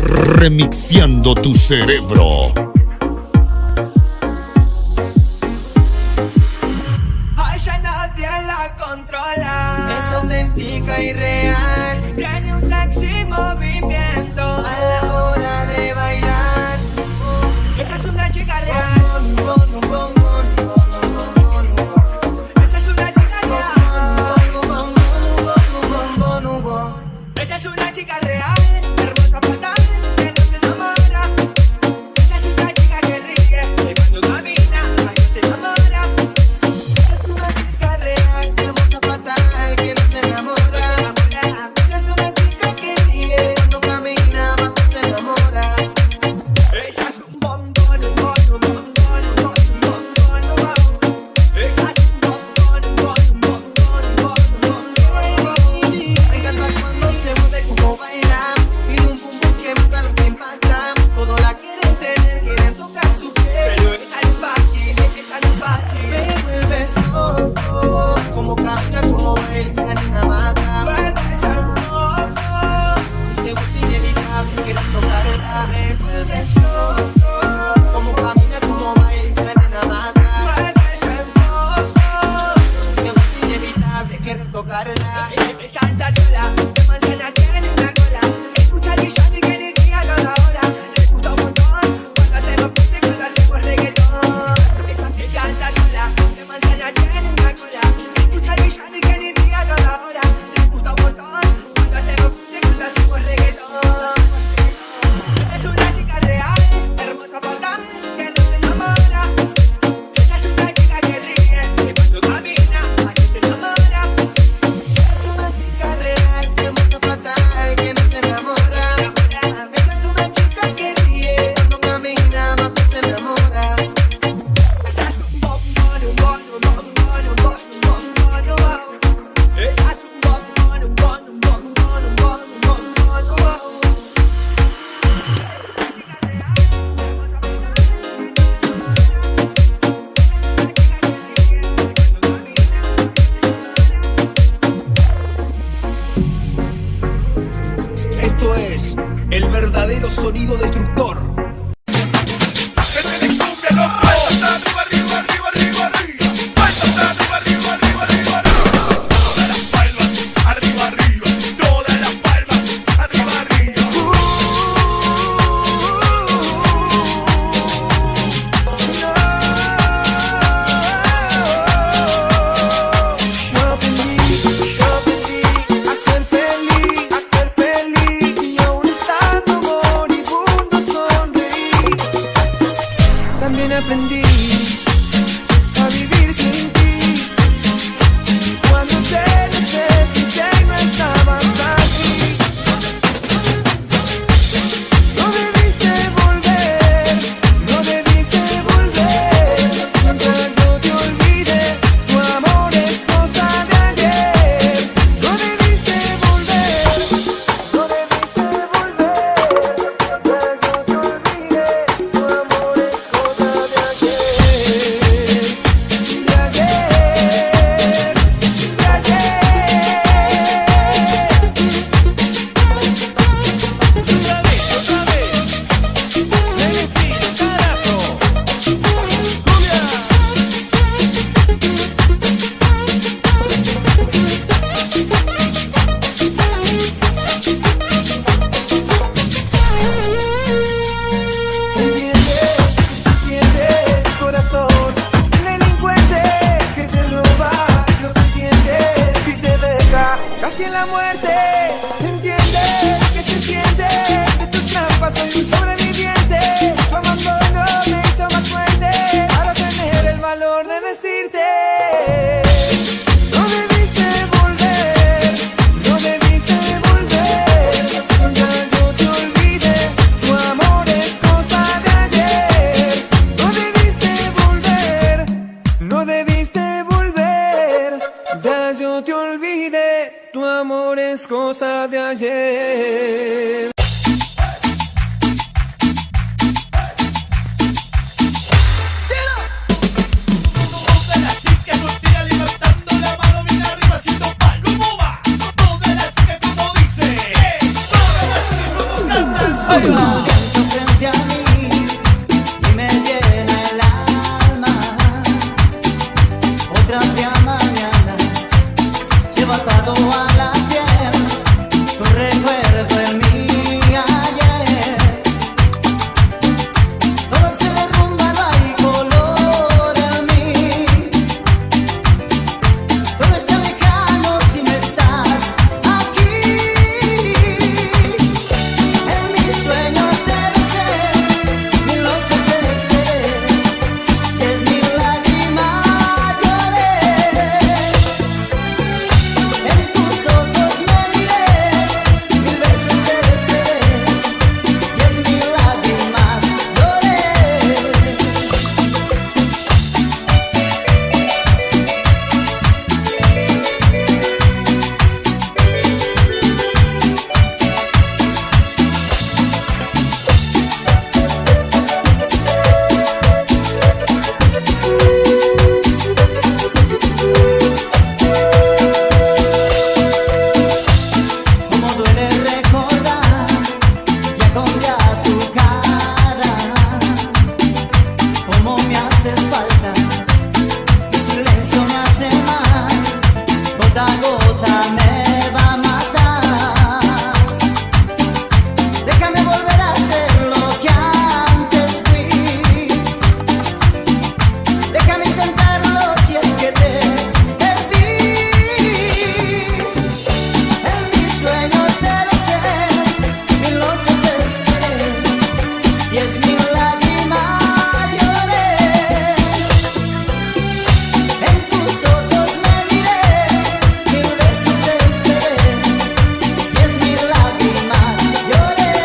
Remixeando tu cerebro. Ay, ya nadie la controla. Es auténtica y real. Tiene un sexy movimiento a la hora de bailar. Esa es una chica real. Esa es una chica real. Esa es una chica real. Hermosa fatal, que no se enamora. Esa es una chica que ríe y cuando camina, ay, se enamora. Esa es una chica real. Hermosa fatal, que no se enamora. Esa es una chica que ríe cuando camina, más se enamora. Esa es un bombón, un bombón, un bombón, un bombón, un bombón. Esa es un bombón, un bombón, un bombón, un bombón. Me encanta cuando se mueve como baila. Tiene un pum pum que mata, nos impacta. Todo la quieren tener, quieren tocar su piel. Pero esa no es fácil, esa no es fácil. Me vuelves loco, como camina, como baila, esa niña mata. Vuelves loco, y se vuelve inevitable, quiero tocarla. Me vuelves loco, como camina, como baila, esa niña mata. Vuelves loco, y se vuelve inevitable, quiero tocarla. Me salta sola, de manzana tiene una cola. Escucha el guillón y que le diga cada hora. Le gusta un montón cuando hacemos cumbia, cuando hacemos reggaetón. Ella anda sola, de manzana tiene una cola. Escucha el guillón y que le diga cada hora. Le gusta un montón cuando hacemos cumbia, cuando hacemos reggaetón. Esa es una chica real, hermosa fatal, que no se enamora. Esa es una chica que ríe y cuando camina, ay, se enamora. Es una chica real, hermosa fatal, que no se enamora. Esa es una chica que ríe cuando camina, más se enamora. Esa es un bombón, un bombón, un bombón, un bombón, un bombón, un bombón. Esa es un bombón, un bombón, un bombón, un bombón, un bombón, un bombón. Esto es el verdadero sonido destructor. Yo aprendí a ser feliz y aún estando moribundo sonreír. También aprendí a vivir sin ti. Cuando te necesité y no estabas aquí. No debiste volver, no debiste volver. Mientras yo te olvide, tu amor es cosa de ayer. No debiste volver, no debiste volver. Mientras yo te olvide, tu amor es cosa de ayer. De ayer, de ayer. Otra vez, me despido, carajo. Cumbia. Entiende que se siente el corazón, un delincuente que te roba lo que siente y te deja casi en la muerte. Entiende que se siente que tu trampa soy un sobreviviente. Tu abandono me hizo más fuerte para tener el valor de decirte. No debiste volver, no debiste volver. Mientras yo te olvide, tu amor es cosa de ayer. No debiste volver, no debiste volver. Ya yo te olvidé, tu amor es cosa de ayer. Todas las chicas solteras levantando la mano bien arriba haciendo palmas. ¿Cómo va? Todas las chicas como dice. Todas las chicas como cantan. frente a mí y me llena el alma. Otra fría mañana se va atado a la piel, tu recuerdo en mí ayer. Todo se derrumba, no hay color en mí. Todo está lejano si no estás aquí. En mis sueños te besé, mil noches te esperé, 10.000 lágrimas lloré. En tus ojos me miré, 1000 veces te esperé, 10.000 lágrimas lloré. Como duele recordar, ya cambia tu cara. Como me haces falta, tu silencio me hace mal, gota a gota me va a matar. Déjame volver a ser lo que antes fui. Déjame intentarlo si es que te perdí. En mis sueños te besé, 1000 noches te esperé, 10.000 lágrimas lloré. En tus ojos me miré, 1000 veces te esperé, 10.000 lágrimas lloré.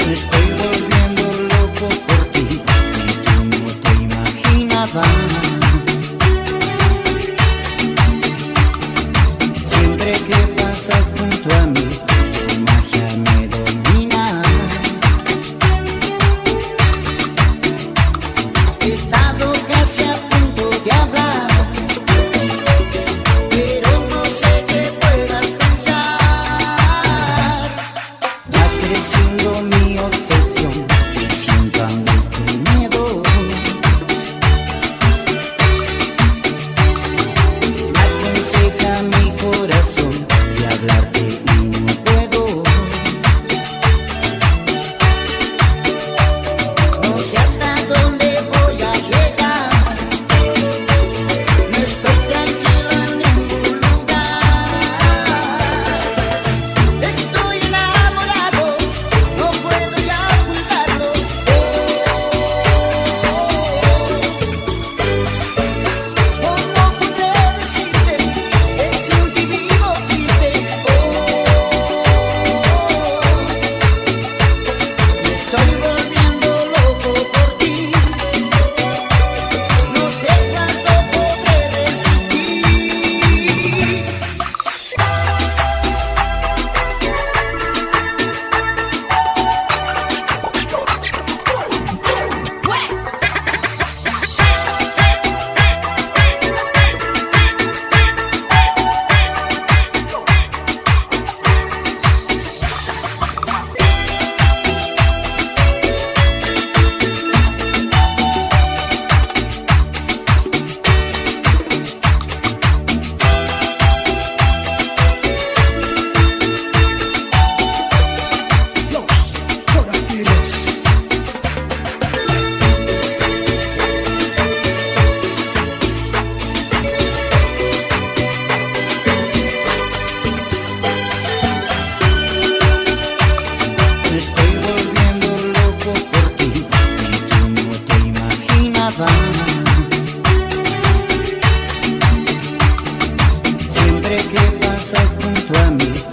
Me estoy volviendo loco por ti y tú no te imaginabas. Siempre que pasas junto a mí, tu magia me domina. He estado casi a punto de hablar, pero no sé qué puedas pensar. Va creciendo mi obsesión y siento angustia y miedo. Aconseja mi corazón de hablarte y no puedo. que pasas junto a mí.